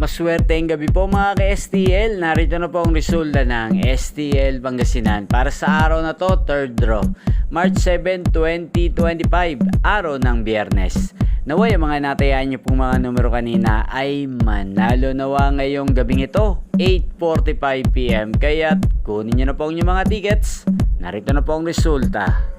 Maswerteng gabi po mga ka-STL. Narito na po ang resulta ng STL Pangasinan para sa araw na to, third draw, March 7, 2025, araw ng Biyernes. Naway ang mga natayaan nyo pong mga numero kanina ay manalo nawa ngayong gabing ito, 8:45 PM. Kaya kunin nyo na po ang inyong mga tickets. Narito na po ang resulta.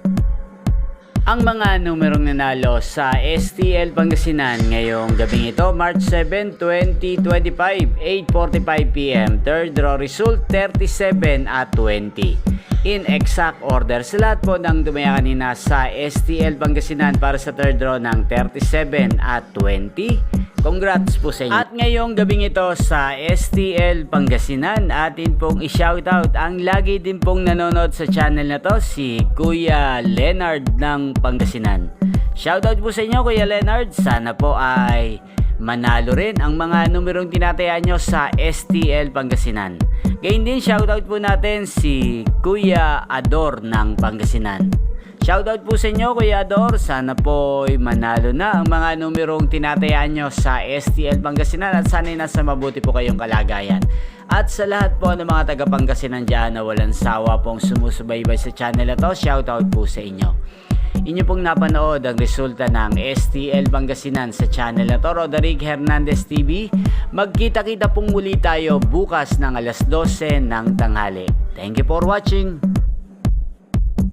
Ang mga numerong nanalo sa STL Pangasinan ngayong gabing ito, March 7, 2025, 8:45 PM. Third draw result, 37 at 20. In exact order sa lahat po ng dumaya kanina sa STL Pangasinan para sa third draw ng 37 at 20. Congrats po sa inyo. At ngayong gabing ito sa STL Pangasinan, atin pong i-shoutout ang lagi din pong nanonood sa channel na to, si Kuya Leonard ng Pangasinan. Shoutout po sa inyo Kuya Leonard, sana po ay manalo rin ang mga numerong tinatayaan nyo sa STL Pangasinan. Gayun din shoutout po natin si Kuya Ador ng Pangasinan. Shoutout po sa inyo Kuya Ador, sana po ay manalo na ang mga numerong tinatayaan nyo sa STL Pangasinan at sana'y nasa mabuti po kayong kalagayan. At sa lahat po ng mga taga Pangasinan dyan na walang sawa pong sumusubaybay sa channel na to, shoutout po sa inyo. Inyo pong napanood ang resulta ng STL Pangasinan sa channel na to, Roderick Hernandez TV. Magkita-kita pong muli tayo bukas ng alas 12 ng tanghali. Thank you for watching.